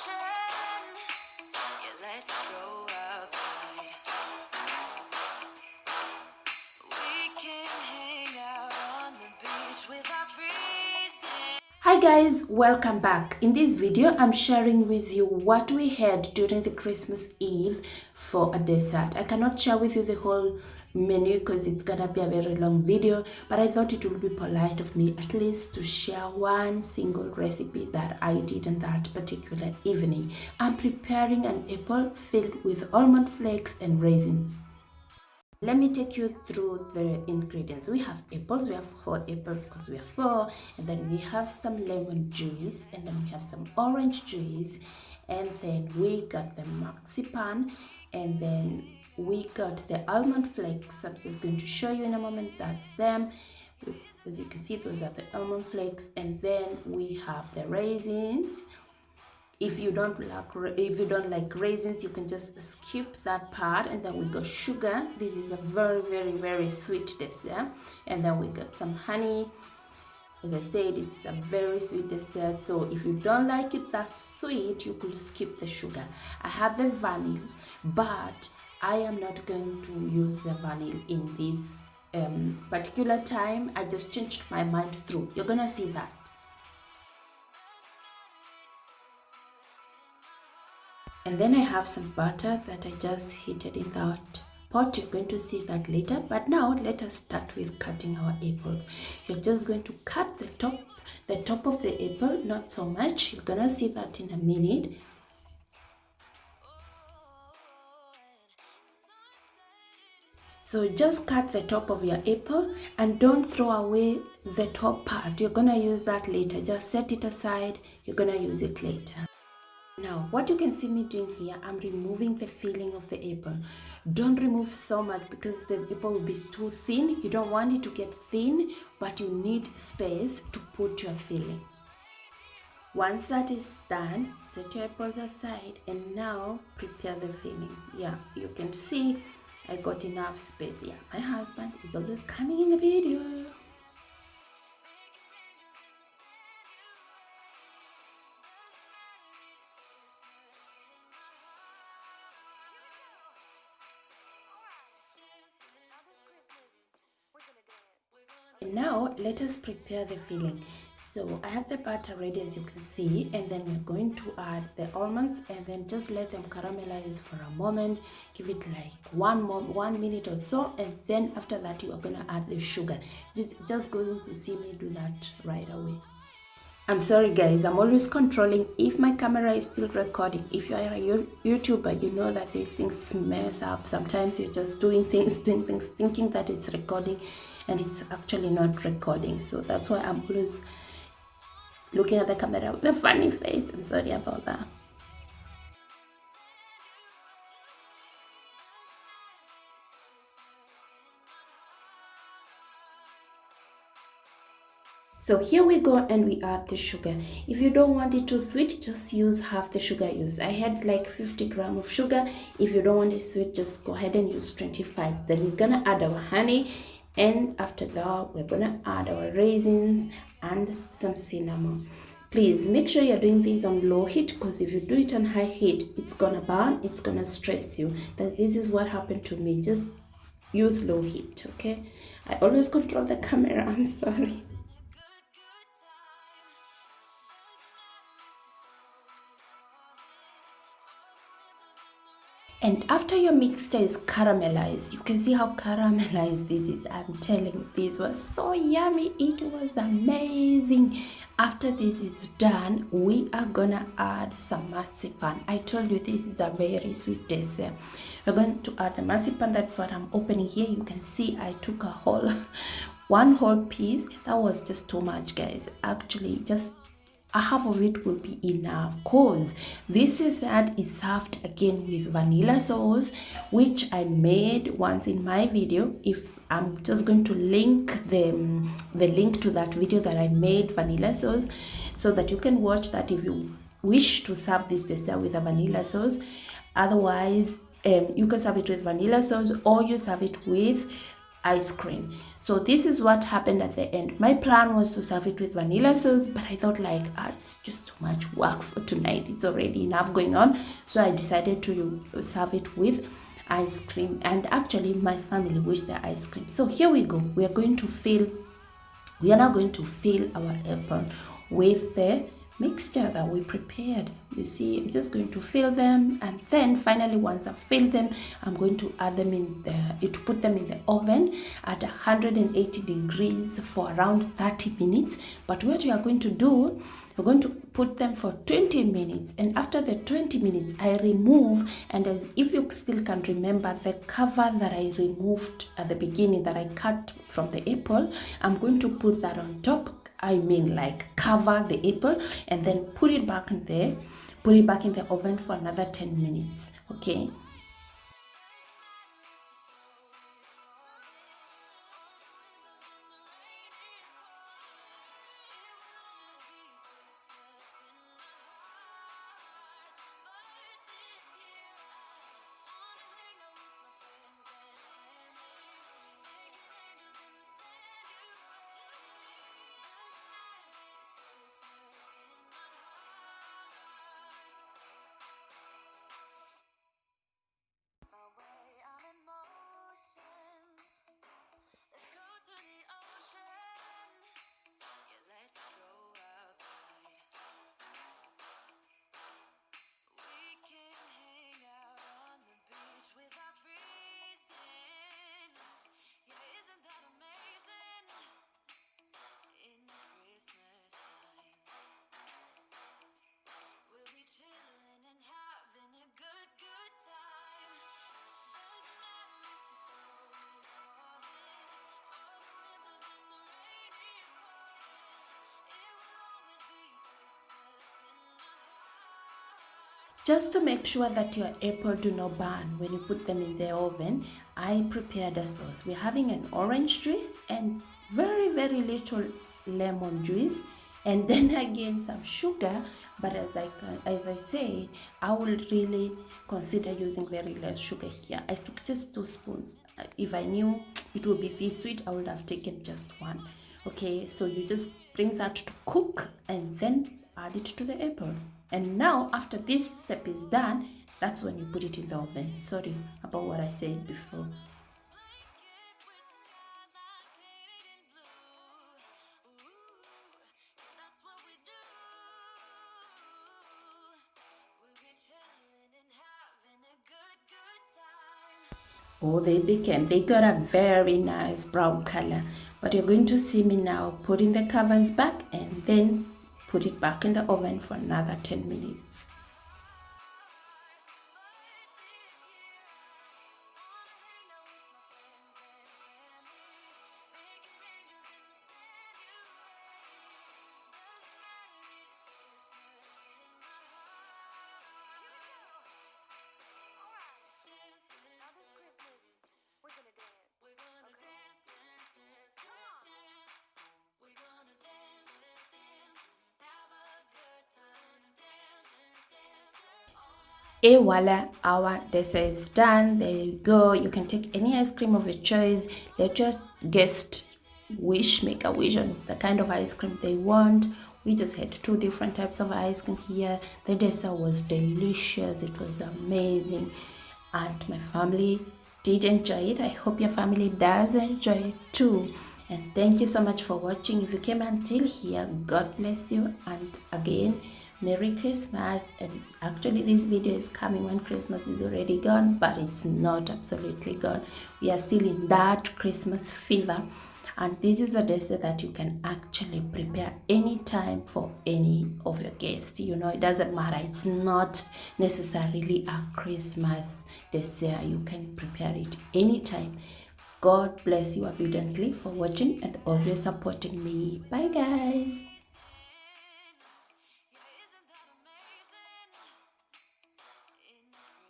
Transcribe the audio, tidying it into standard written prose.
Yeah, let's go outside. We can hang out on the beach without freezing. Hi guys, welcome back. In this video, I'm sharing with you what we had during the Christmas Eve for a dessert. I cannot share with you the whole menu because it's gonna be a very long video, but I thought it would be polite of me at least to share one single recipe that I did on that particular evening. I'm preparing an apple filled with almond flakes and raisins. Let me take you through the ingredients. We have apples. We have 4 apples because we have 4. And then we have some lemon juice. And then we have some orange juice. And then we got the marzipan. And then we got the almond flakes. I'm just going to show you in a moment. That's them. As you can see, those are the almond flakes. And then we have the raisins. If you don't like raisins, you can just skip that part. And then we got sugar. This is a very sweet dessert. And then we got some honey. As I said, it's a very sweet dessert, so if you don't like it that sweet, you could skip the sugar. I have the vanilla, but I am not going to use the vanilla in this particular time. I just changed my mind through. You're gonna see that. And then I have some butter that I just heated in that pot. You're going to see that later. But now let us start with cutting our apples. You're just going to cut the top of the apple, not so much. You're gonna see that in a minute. So just cut the top of your apple and don't throw away the top part. You're gonna use that later. Just set it aside. You're gonna use it later. Now, what you can see me doing here, I'm removing the filling of the apple. Don't remove so much because the apple will be too thin. You don't want it to get thin, but you need space to put your filling. Once that is done, set your apples aside and now prepare the filling. Yeah, you can see I got enough space. Yeah, my husband is always coming in the video. Now let us prepare the filling. So I have the batter ready, as you can see, and then we're going to add the almonds and then just let them caramelize for a moment. Give it like 1 minute or so, and then after that you are going to add the sugar. Just going to see me do that right away. I'm sorry guys, I'm always controlling if my camera is still recording. If you are a YouTuber, you know that these things mess up. Sometimes you're just doing things thinking that it's recording and it's actually not recording. So that's why I'm always looking at the camera with a funny face. I'm sorry about that. So here we go and we add the sugar. If you don't want it too sweet, just use half the sugar used. I had like 50 grams of sugar. If you don't want it sweet, just go ahead and use 25. Then we're gonna add our honey, and after that we're gonna add our raisins and some cinnamon. Please make sure you're doing this on low heat, because if you do it on high heat, it's gonna burn, it's gonna stress you. This is what happened to me. Just use low heat, okay? I always control the camera. I'm sorry. And after your mixture is caramelized, you can see how caramelized this is. I'm telling you, this was so yummy. It was amazing. After this is done, we are gonna add some marzipan. I told you this is a very sweet dessert. We're going to add the marzipan. That's what I'm opening here. You can see I took one whole piece. That was just too much, guys. Actually, just a half of it will be enough, because this dessert is served again with vanilla sauce, which I made once in my video. If I'm just going to link the link to that video that I made vanilla sauce, so that you can watch that if you wish to serve this dessert with a vanilla sauce. Otherwise, you can serve it with vanilla sauce, or you serve it with ice cream. So this is what happened at the end. My plan was to serve it with vanilla sauce, but I thought like, it's just too much work for tonight. It's already enough going on. So I decided to serve it with ice cream, and actually my family wished their ice cream. So here we go. We are now going to fill our apple with the mixture that we prepared. You see, I'm just going to fill them, and then finally once I've filled them, I'm going to add them put them in the oven at 180 degrees for around 30 minutes. But what we are going to do, we're going to put them for 20 minutes, and after the 20 minutes I remove, and as if you still can remember the cover that I removed at the beginning that I cut from the apple, I'm going to put that on top. I mean, like, cover the apple and then put it back in the oven for another 10 minutes. Okay. Just to make sure that your apple do not burn when you put them in the oven, I prepared a sauce. We're having an orange juice and very, very little lemon juice, and then again some sugar. But as I say, I will really consider using very less sugar here. I took just 2 spoons. If I knew it would be this sweet, I would have taken just 1. Okay, so you just bring that to cook and then add it to the apples. And now after this step is done, that's when you put it in the oven. Sorry about what I said before. Oh, they got a very nice brown color. But you're going to see me now putting the covers back and then put it back in the oven for another 10 minutes. Et voila, our dessert is done. There you go. You can take any ice cream of your choice. Let your guest make a wish on the kind of ice cream they want. We just had 2 different types of ice cream here. The dessert was delicious. It was amazing, and my family did enjoy it. I hope your family does enjoy it too. And thank you so much for watching. If you came until here, God bless you, and again, Merry Christmas. And actually this video is coming when Christmas is already gone, but it's not absolutely gone. We are still in that Christmas fever, and this is a dessert that you can actually prepare anytime for any of your guests. You know, it doesn't matter. It's not necessarily a Christmas dessert. You can prepare it anytime. God bless you abundantly for watching and always supporting me. Bye guys.